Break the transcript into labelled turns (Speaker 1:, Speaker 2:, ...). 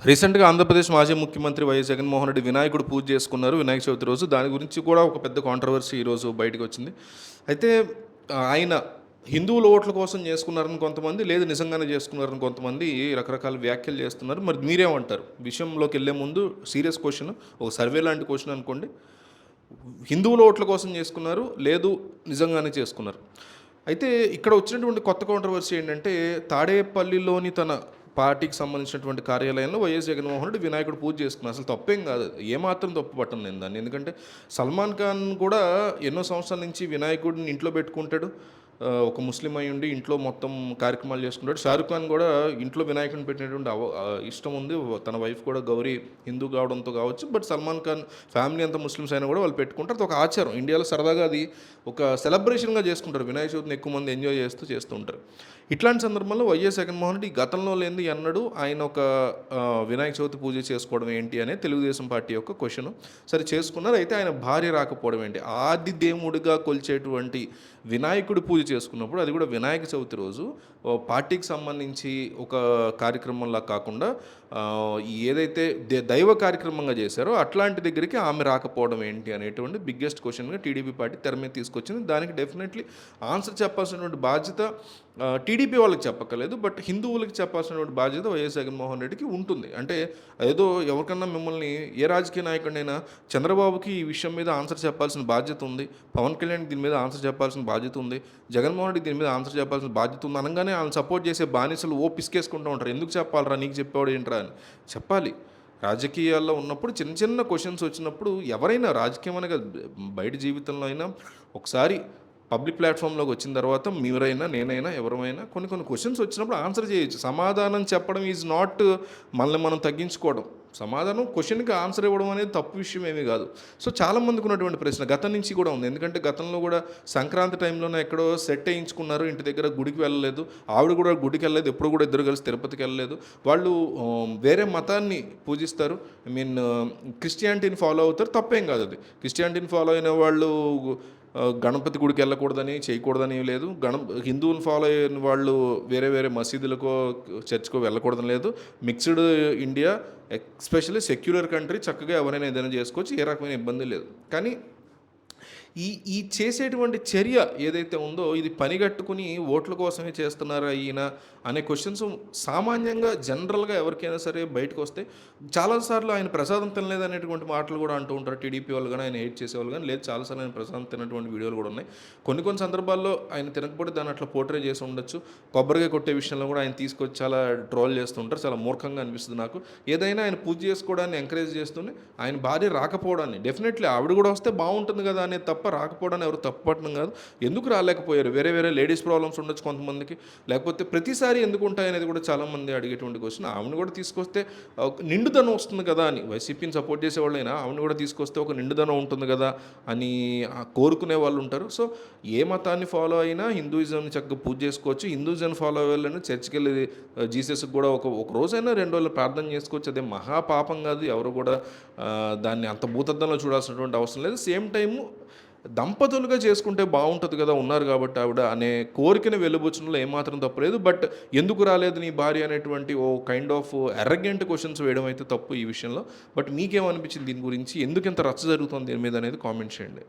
Speaker 1: రీసెంట్‌గా ఆంధ్రప్రదేశ్ మాజీ ముఖ్యమంత్రి వైఎస్ జగన్మోహన్ రెడ్డి వినాయకుడు పూజ చేసుకున్నారు వినాయక చవితి రోజు. దాని గురించి కూడా ఒక పెద్ద కాంట్రోవర్సీ ఈరోజు బయటకొచ్చింది. అయితే ఆయన హిందువుల ఓట్ల కోసం చేసుకున్నారని కొంతమంది, లేదు నిజంగానే చేసుకున్నారని కొంతమంది రకరకాల వ్యాఖ్యలు చేస్తున్నారు. మరి మీరేమంటారు? విషయంలోకెళ్ళే ముందు సీరియస్ క్వెషన్, ఒక సర్వే లాంటి క్వెషన్ అనుకోండి. హిందువుల ఓట్ల కోసం చేసుకున్నారు, లేదు నిజంగానే చేసుకున్నారు. అయితే ఇక్కడ వచ్చినటువంటి కొత్త కాంట్రవర్సీ ఏంటంటే, తాడేపల్లిలోని తన పార్టీకి సంబంధించినటువంటి కార్యాలయంలో వైఎస్ జగన్మోహన్ రెడ్డి వినాయకుడు పూజ చేసుకున్నారు. అసలు తప్పేం కాదు, ఏమాత్రం తప్పు పట్టను నేను దాన్ని. ఎందుకంటే సల్మాన్ ఖాన్ కూడా ఎన్నో సంవత్సరాల నుంచి వినాయకుడిని ఇంట్లో పెట్టుకుంటాడు. ఒక ముస్లిం అయి ఉండి ఇంట్లో మొత్తం కార్యక్రమాలు చేసుకుంటాడు. షారుఖ్ ఖాన్ కూడా ఇంట్లో వినాయకుడిని పెట్టినటువంటి ఇష్టం ఉంది. తన వైఫ్ కూడా గౌరీ హిందూ కావడంతో కావచ్చు. బట్ సల్మాన్ ఖాన్ ఫ్యామిలీ అంతా ముస్లిమ్స్ అయినా కూడా వాళ్ళు పెట్టుకుంటారు. అది ఒక ఆచారం. ఇండియాలో సరదాగా అది ఒక సెలబ్రేషన్గా చేసుకుంటారు. వినాయక చవితిని ఎక్కువ మంది ఎంజాయ్ చేస్తూ ఉంటారు. ఇట్లాంటి సందర్భంలో వైఎస్ జగన్మోహన్ రెడ్డి గతంలో లేనిది ఎన్నడూ ఆయన ఒక వినాయక చవితి పూజ చేసుకోవడం ఏంటి అనే తెలుగుదేశం పార్టీ యొక్క క్వశ్చన్. సరే చేసుకున్నారు. అయితే ఆయన భార్య రాకపోవడం ఏంటి? ఆది దేవుడిగా కొలిచేటువంటి వినాయకుడి పూజ చేసుకున్నప్పుడు, అది కూడా వినాయక చవితి రోజు పార్టీకి సంబంధించి ఒక కార్యక్రమంలా కాకుండా ఏదైతే దైవ కార్యక్రమంగా చేశారో అట్లాంటి దగ్గరికి ఆమె రాకపోవడం ఏంటి అనేటువంటి బిగ్గెస్ట్ క్వశ్చన్గా టీడీపీ పార్టీ తెర మీద తీసుకొచ్చింది. దానికి డెఫినెట్లీ ఆన్సర్ చెప్పాల్సినటువంటి బాధ్యత టీడీపీ వాళ్ళకి చెప్పక్కర్లేదు, బట్ హిందువులకి చెప్పాల్సినటువంటి బాధ్యత వైఎస్ జగన్మోహన్ రెడ్డికి ఉంటుంది. అంటే ఏదో ఎవరికన్నా మిమ్మల్ని ఏ రాజకీయ నాయకుడినైనా చంద్రబాబుకి ఈ విషయం మీద ఆన్సర్ చెప్పాల్సిన బాధ్యత ఉంది, పవన్ కళ్యాణ్ దీని మీద ఆన్సర్ చెప్పాల్సిన బాధ్యత ఉంది, జగన్మోహన్ రెడ్డి దీని మీద ఆన్సర్ చెప్పాల్సిన బాధ్యత ఉంది అనగానే వాళ్ళని సపోర్ట్ చేసే బానిసలు పిసికేసుకుంటూ ఉంటారు. ఎందుకు చెప్పాలరా, నీకు చెప్పేవాడు ఏంట్రా అని చెప్పాలి. రాజకీయాల్లో ఉన్నప్పుడు చిన్న చిన్న క్వశ్చన్స్ వచ్చినప్పుడు ఎవరైనా రాజకీయం అనగా బయట జీవితంలో అయినా ఒకసారి పబ్లిక్ ప్లాట్ఫామ్లోకి వచ్చిన తర్వాత మీరైనా నేనైనా ఎవరైనా కొన్ని క్వశ్చన్స్ వచ్చినప్పుడు ఆన్సర్ చేయొచ్చు. సమాధానం చెప్పడం ఈజ్ నాట్ మనల్ని మనం తగ్గించుకోవడం. సమాధానం క్వశ్చన్కి ఆన్సర్ ఇవ్వడం అనేది తప్పు విషయం ఏమీ కాదు. సో చాలామందికి ఉన్నటువంటి ప్రశ్న గతం నుంచి కూడా ఉంది. ఎందుకంటే గతంలో కూడా సంక్రాంతి టైంలోనే ఎక్కడో సెట్ వేయించుకున్నారు, ఇంటి దగ్గర గుడికి వెళ్ళలేదు, ఆవిడ కూడా గుడికి వెళ్ళలేదు, ఎప్పుడు కూడా ఇద్దరు కలిసి తిరుపతికి వెళ్ళలేదు. వాళ్ళు వేరే మతాన్ని పూజిస్తారు, క్రిస్టియానిటీని ఫాలో అవుతారు, తప్పేం కాదు అది. క్రిస్టియానిటీని ఫాలో అయిన వాళ్ళు గణపతి గుడికి వెళ్ళకూడదని చేయకూడదని లేదు, హిందువులను ఫాలో అయిన వాళ్ళు వేరే వేరే మసీదులకో చర్చ్కో వెళ్ళకూడదని లేదు. Mixed India, especially secular country, చక్కగా ఎవరైనా ఏదైనా చేసుకోవచ్చు, ఏ రకమైన ఇబ్బంది లేదు. కానీ ఈ చేసేటువంటి చర్య ఏదైతే ఉందో ఇది పనిగట్టుకుని ఓట్ల కోసమే చేస్తున్నారా ఈయన అనే క్వశ్చన్స్ సామాన్యంగా జనరల్గా ఎవరికైనా సరే బయటకు వస్తే, చాలాసార్లు ఆయన ప్రసాదం తినలేదు అనేటువంటి మాటలు కూడా అంటూ ఉంటారు టీడీపీ వాళ్ళు కానీ, ఆయన హేట్ చేసేవాళ్ళు కానీ. లేదు, చాలాసార్లు ఆయన ప్రసాదం తిన్నటువంటి వీడియోలు కూడా ఉన్నాయి. కొన్ని సందర్భాల్లో ఆయన తినకపోతే దాన్ని అట్లా పోర్ట్రే చేసి ఉండొచ్చు. కొబ్బరిగా కొట్టే విషయంలో కూడా ఆయన తీసుకొచ్చి చాలా ట్రోల్ చేస్తుంటారు. చాలా మూర్ఖంగా అనిపిస్తుంది నాకు. ఏదైనా ఆయన పూజ చేసుకోవడాన్ని ఎంకరేజ్ చేస్తూనే ఆయన భార్య రాకపోవడాన్ని, డెఫినెట్లీ ఆవిడ కూడా వస్తే బాగుంటుంది కదా అనేది తప్ప రాకపోవడానికి ఎవరు తప్పపట్టడం కాదు. ఎందుకు రాలేకపోయారు? వేరే లేడీస్ ప్రాబ్లమ్స్ ఉండొచ్చు కొంతమందికి, లేకపోతే ప్రతిసారి ఎందుకు ఉంటాయనేది కూడా చాలామంది అడిగేటువంటి క్వశ్చన్. ఆవిడని కూడా తీసుకొస్తే నిండుదనం వస్తుంది కదా అని, వైసీపీని సపోర్ట్ చేసేవాళ్ళైనా ఆవిడని కూడా తీసుకొస్తే ఒక నిండుదనం ఉంటుంది కదా అని కోరుకునే వాళ్ళు ఉంటారు. సో ఏ మతాన్ని ఫాలో అయినా హిందూయిజంని చక్కగా పూజ చేసుకోవచ్చు. హిందూయిజం ఫాలో అయ్యేళ్ళని చర్చికి వెళ్ళి జీసస్కి కూడా ఒక రోజైనా 2 రోజులు ప్రార్థన చేసుకోవచ్చు. అదే మహాపాపం కాదు. ఎవరు కూడా దాన్ని అంత భూతద్దంలో చూడాల్సినటువంటి అవసరం లేదు. సేమ్ టైము దంపతులుగా చేసుకుంటే బాగుంటుంది కదా, ఉన్నారు కాబట్టి ఆవిడ అనే కోరికను వెలుబుచ్చడంలో ఏమాత్రం తప్పలేదు. బట్ ఎందుకు రాలేదు నీ భార్య అనేటువంటి ఓ కైండ్ ఆఫ్ ఎర్రగెంట్ క్వశ్చన్స్ వేయడం అయితే తప్పు ఈ విషయంలో. బట్ మీకేమనిపించింది దీని గురించి? ఎందుకు ఇంత రచ్చ జరుగుతుంది దీని మీద అనేది కామెంట్ చేయండి.